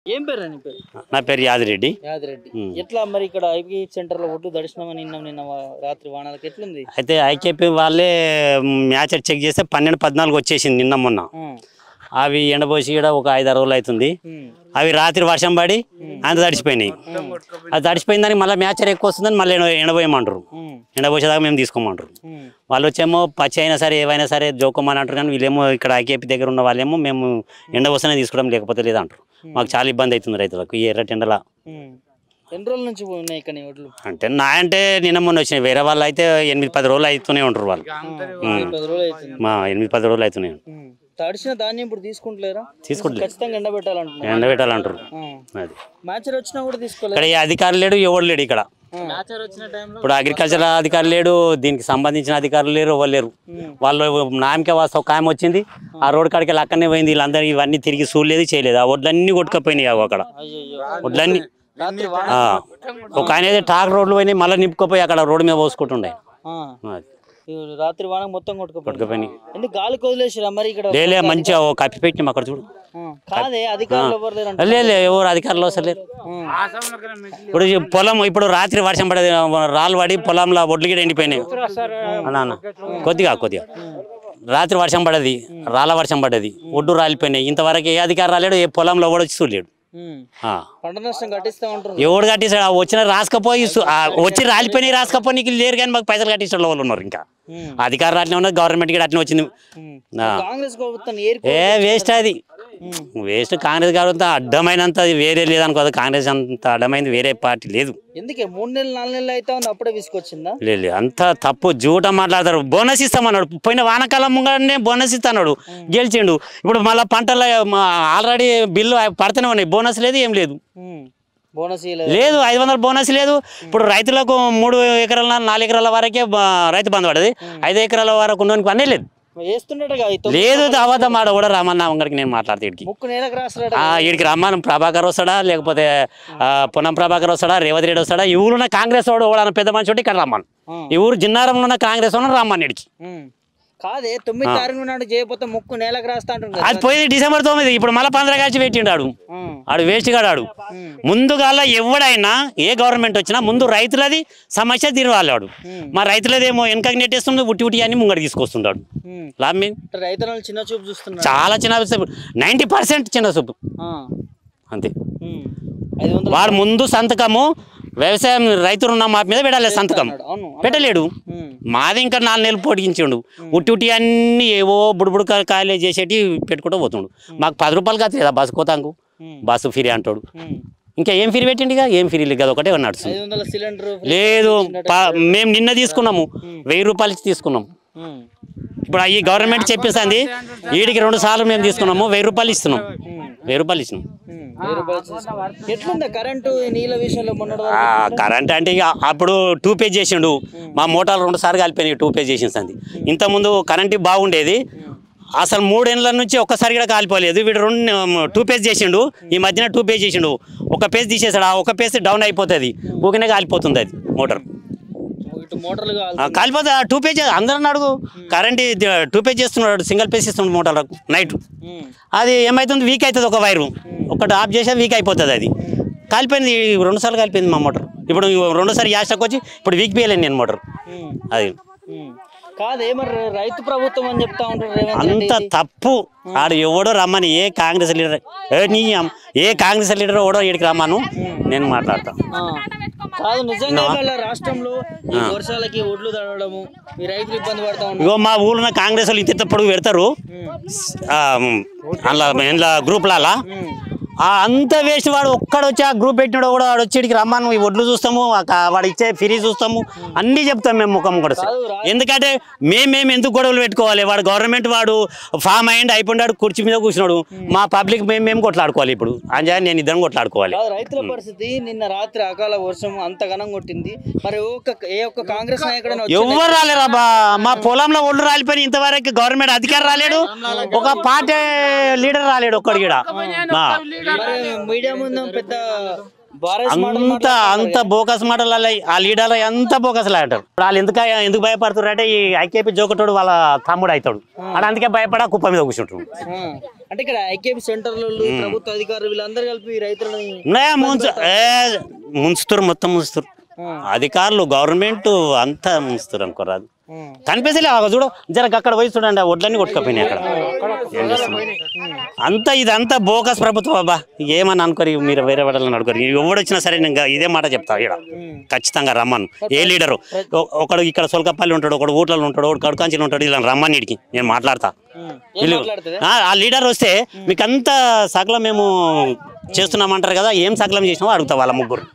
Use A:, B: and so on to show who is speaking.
A: ఏం పేరు నీ పేరు?
B: నా పేరు యాదిరెడ్డి.
A: ఎట్లా మరి ఇక్కడ ఐపీ సెంటర్ లో ఒడ్డు దర్శనం నిన్న రాత్రి వానాలకి ఎట్లుంది?
B: అయితే ఐకేపీ వాళ్ళే మ్యాచ్ చెక్ చేస్తే 12-14 వచ్చేసింది నిన్న మొన్న. అవి ఎండబోసి కూడా ఒక 5-6 రోజులు అవుతుంది. అవి రాత్రి వర్షం పడి అంత తడిచిపోయినాయి. అది తడిచిపోయిందని మళ్ళీ మ్యాచ్ ఎక్కువ వస్తుందని మళ్ళీ ఎండబోయమంటారు. ఎండబోసేదాకా మేము తీసుకోమంటారు. వాళ్ళు వచ్చేమో పచ్చి అయినా సరే ఏవైనా సరే జోకోమని అంటారు. కానీ వీళ్ళేమో ఇక్కడ ఐకేపీ దగ్గర ఉన్న వాళ్ళేమో మేము ఎండబోసనే తీసుకోవడం లేకపోతే లేదంటారు. మాకు చాలా ఇబ్బంది అవుతుంది రైతులకు ఈ ఎర్ర టెండల.
A: ఎన్ని రోజుల నుంచి ఉన్నాయి ఇక్కడ ఒడ్లు?
B: అంటే అంటే నిన్న మొన్న వచ్చినాయి. వేరే వాళ్ళు అయితే 8-10 రోజులు అవుతూనే ఉంటారు. వాళ్ళు 8-10 రోజులు అవుతున్నాయి.
A: తడిసిన ధాన్యం ఇప్పుడు తీసుకుంటలేరా?
B: తీసుకుంటలేదు.
A: ఖచ్చితంగా
B: ఎండబెట్టాలంటారు. అది
A: మ్యాచ్ వచ్చినా కూడా తీసుకోలేదు.
B: ఇక్కడ అధికారులు లేడు, ఎవరు లేడు ఇక్కడ. ఇప్పుడు అగ్రికల్చర్ అధికారులు లేడు, దీనికి సంబంధించిన అధికారులు లేరు, ఎవరు లేరు. వాళ్ళు నామకే వాస్తవ ఖాయం వచ్చింది. ఆ రోడ్ కాడికి అక్కడనే పోయింది. వీళ్ళందరూ ఇవన్నీ తిరిగి చూడలేదు, చేయలేదు. ఆ వడ్లన్నీ కొట్టుకపోయినాయి. అక్కడ వడ్లన్నీ ఒక ఆయన అయితే ట్రాక్టర్ రోడ్లు పోయినాయి, మళ్ళీ నింపుకోపోయి అక్కడ రోడ్డు మీద పోసుకుంటుండే.
A: రాత్రి వాన మొత్తం కొట్టుకుపోయినాయి. ఎందుకు గాలికి వదిలేసారా మరి? ఇక్కడ
B: లేలే, మంచిగా కప్పి పెట్టినాం అక్కడ చూడు. లేదు, ఎవరు అధికారులు వస్తలేరు. ఇప్పుడు పొలం ఇప్పుడు రాత్రి వర్షం పడేది, రాళ్ళు పడి పొలంలో ఒడ్లు గిడ ఎండిపోయినాయి. నాన్న కొద్దిగా రాత్రి వర్షం పడేది, రాళ్ళ వర్షం పడ్డది, ఒడ్డు రాలిపోయినాయి. ఇంతవరకు ఏ అధికారి రాలేడు, ఏ పొలంలో కూడా వచ్చి చూడలేడు. ఎవడు కట్టిస్తాడు? వచ్చిన రాసుకపోయి వచ్చి రాలిపోయి రాసుకపోయి నీకు లేరు, కానీ మాకు పైసలు కట్టించడం వాళ్ళు ఉన్నారు. ఇంకా అధికారులు అట్లే ఉన్నారు, గవర్నమెంట్ కూడా అట్లనే వచ్చింది. వేస్ట్ అది, వేస్ట్. కాంగ్రెస్ గారు అంత అడ్డమైనంత వేరే లేదనుకో. కాంగ్రెస్ అంత అడ్డమైంది వేరే పార్టీ లేదు.
A: ఎందుకే 3-4 నెలలు అయితే అప్పుడే తీసుకొచ్చిందా?
B: లేదు, అంత తప్పు. జూట మాట్లాడతారు. బోనస్ ఇస్తామన్నాడు, పోయిన వానకాలం ముంగానే బోనస్ ఇస్తాడు, గెలిచిండు. ఇప్పుడు మళ్ళీ పంటల ఆల్రెడీ బిల్లు పడుతూనే ఉన్నాయి, బోనస్ లేదు, ఏం లేదు. లేదు 500 బోనస్ లేదు. ఇప్పుడు రైతులకు 3 ఎకరాల 4 ఎకరాల వరకే రైతు బంధు పడది. 5 ఎకరాల వరకు ఉండడానికి పనే లేదు. లేదు, అబద్ధం ఆడ కూడా రమ్మన్నా అంగడికి నేను మాట్లాడితే వీడికి రమ్మని ప్రభాకర్ వస్తాడా, లేకపోతే పొన్నం ప్రభాకర్ వస్తాడా, రేవంత్ రెడ్డి వస్తాడా, ఈ ఊరున్న కాంగ్రెస్ వాడు ఓడన్న పెద్ద మనిషి ఇక్కడ రమ్మను. ఈ ఊరు జిన్నారంలో ఉన్న కాంగ్రెస్ వాడు రమ్మని ఇడికి.
A: కాదే 9 తారీఖు నాడు చేయకపోతే ముక్కు నేలకు రాస్తా అంటున్నాడు.
B: అది పోయింది December 9. ఇప్పుడు మళ్ళీ 15 కాల్చి పెట్టిండు. ఆడు వేస్ట్ గాడు. ముందుగా ఎవడైనా ఏ గవర్నమెంట్ వచ్చినా ముందు రైతులది సమస్య తీరవాడు. మా రైతులదేమో వెనక నెట్టేస్తుంది, ఉట్టి అని ముంగడి తీసుకొస్తున్నాడు.
A: రైతులను చిన్న చూపు చూస్తున్నాడు,
B: చాలా చిన్న చూపు, 90% చిన్న చూపు అంతే. వాడు ముందు సంతకము వ్యవసాయం రైతు రుణమాఫీ మీద పెట్టాలి, సంతకం పెట్టలేడు. మాది ఇంకా 4 నెలలు పొడిగించిండు. ఉట్టి అన్ని ఏవో బుడుబుడు కాయలే చేసేటి పెట్టుకుంటూ పోతుండు. మాకు 10 రూపాయలు కాదు కదా బస్సు కోతాంకు, బస్సు ఫ్రీ అంటాడు. ఇంకా ఏం ఫ్రీ పెట్టిండు? ఇక ఏం ఫ్రీ లేదు, ఒకటే నడుస్తుంది. లేదు, మేము నిన్న తీసుకున్నాము 1000 రూపాయలు తీసుకున్నాము. ఇప్పుడు ఈ గవర్నమెంట్ చెప్పేసింది, వీడికి 2 సార్లు మేము తీసుకున్నాము, 1000 రూపాయలు ఇస్తున్నాం. 1000 రూపాయలు ఇచ్చినాం. కరెంట్ అంటే ఇక అప్పుడు 2 పే చేసిండు. మా మోటార్లు 2 సార్లు కలిపినాయి, 2 పే చేసింది. ఇంతకుముందు కరెంట్ బాగుండేది, అసలు 3 ఏళ్ళ నుంచి ఒక్కసారి కూడా కాలిపోలేదు. వీడు 2 పేజ్ చేసిండు. ఈ మధ్యన 2 పేజ్ చేసిండు, ఒక పేజ్ తీసేసాడు. ఆ ఒక పేజ్ డౌన్ అయిపోతుంది, ఊకనే కాలిపోతుంది అది మోటార్. కాలిపోతుంది 2 పేజ్. అందరూ అడుగు, కరెంట్ 2 పేజ్ చేస్తున్నాడు, సింగిల్ పేజ్ ఇస్తున్నాడు మోటార్ నైట్. అది ఏమవుతుంది, వీక్ అవుతుంది. ఒక వైరు ఒకటి ఆఫ్ చేసే వీక్ అయిపోతుంది. అది కాలిపోయింది, 2 సార్లు కాలిపోయింది మా మోటార్. ఇప్పుడు 2 సార్లు యాస్టకు వచ్చి ఇప్పుడు వీక్ పోయలేను నేను మోటార్. అది
A: రైతు ప్రభుత్వం అని చెప్తా ఉంటారు.
B: అంత తప్పు. ఆడు ఎవడో రమ్మని, ఏ కాంగ్రెస్ లీడర్, ఏ కాంగ్రెస్ లీడర్ ఎవడో ఇక్కడికి రమ్మను, నేను మాట్లాడతాను.
A: కాదు, నిజంగా రాష్ట్రంలో వర్షాలకి ఒడ్లు తడవడము, రైతులు ఇబ్బంది పడతా ఉంటారు.
B: ఇగో మా ఊళ్ళో కాంగ్రెస్ వాళ్ళు ఇంత పొడుగు పెడతారు అందులో గ్రూప్లలో. అంత వేస్ట్. వాడు ఒక్కడు వచ్చి ఆ గ్రూప్ పెట్టినాడు కూడా, వాడు వచ్చి ఇక్కడికి రమ్మను, ఈ ఒడ్లు చూస్తాము, వాడు ఇచ్చే ఫ్రీ చూస్తాము, అన్నీ చెప్తాం మేము ముఖం కూడా. ఎందుకంటే మేము ఎందుకు గొడవలు పెట్టుకోవాలి? వాడు గవర్నమెంట్ వాడు ఫామ్ అయ్యిండు, అయిపోయినాడు, కుర్చీ మీద కూర్చున్నాడు. మా పబ్లిక్ మేము కొట్లాడుకోవాలి. ఇప్పుడు అంజాయ్ నేను ఇద్దరం కొట్లాడుకోవాలి.
A: రైతుల పరిస్థితి నిన్న రాత్రి అకాల వర్షం అంత ఘనం కొట్టింది. మరి ఏ ఒక్క కాంగ్రెస్ నాయకుడు
B: ఎవరు రాలేరా? మా పొలంలో ఒళ్ళు రాలిపోయి ఇంతవరకు గవర్నమెంట్ అధికారి రాలేడు, ఒక పార్టీ లీడర్ రాలేడు ఒక్కడికి.
A: మీడియా ముందు పెద్ద
B: అంత బోకస్ మాటలు ఆ లీడర్ అంత బోకస్లు అంటారు. వాళ్ళు ఎందుకు భయపడుతున్నారు అంటే ఈ ఐకేపీ జోకటోడు వాళ్ళ తమ్ముడు అవుతాడు, అని అందుకే భయపడా కుప్ప మీద కూర్చుంటాడు.
A: అంటే ఇక్కడ ఐకేపీ సెంటర్లు ప్రభుత్వ అధికారులు వీళ్ళందరూ కలిపి రైతులని
B: ముంచుతారు, మొత్తం ముంచుతారు. అధికారులు గవర్నమెంట్ అంతా ముంచుతారు అనుకోరాదు. కనిపించలే చూడు, జర అక్కడ పోయి చూడండి, ఆ ఒడ్లన్నీ కొట్టుకపోయినాయి అక్కడ. అంతా ఇదంతా బోకస్ ప్రభుత్వం బాబా, ఏమని అనుకోరు మీరు, వేరే వాళ్ళని అనుకోరు. ఎవడొచ్చినా సరే నేను ఇదే మాట చెప్తా, ఇక్కడ ఖచ్చితంగా రమ్మను. ఏ లీడరు ఒకడు ఇక్కడ సొలకపల్లి ఉంటాడు, ఒకడు ఊట్లలో ఉంటాడు, ఒకడు కడుకాంచిలో ఉంటాడు, ఇలా రమ్మని ఇడికి నేను మాట్లాడతా. ఆ లీడర్ వస్తే మీకు అంతా సకలం మేము చేస్తున్నామంటారు కదా, ఏం సకలం చేసినామో అడుగుతా వాళ్ళ ముగ్గురు.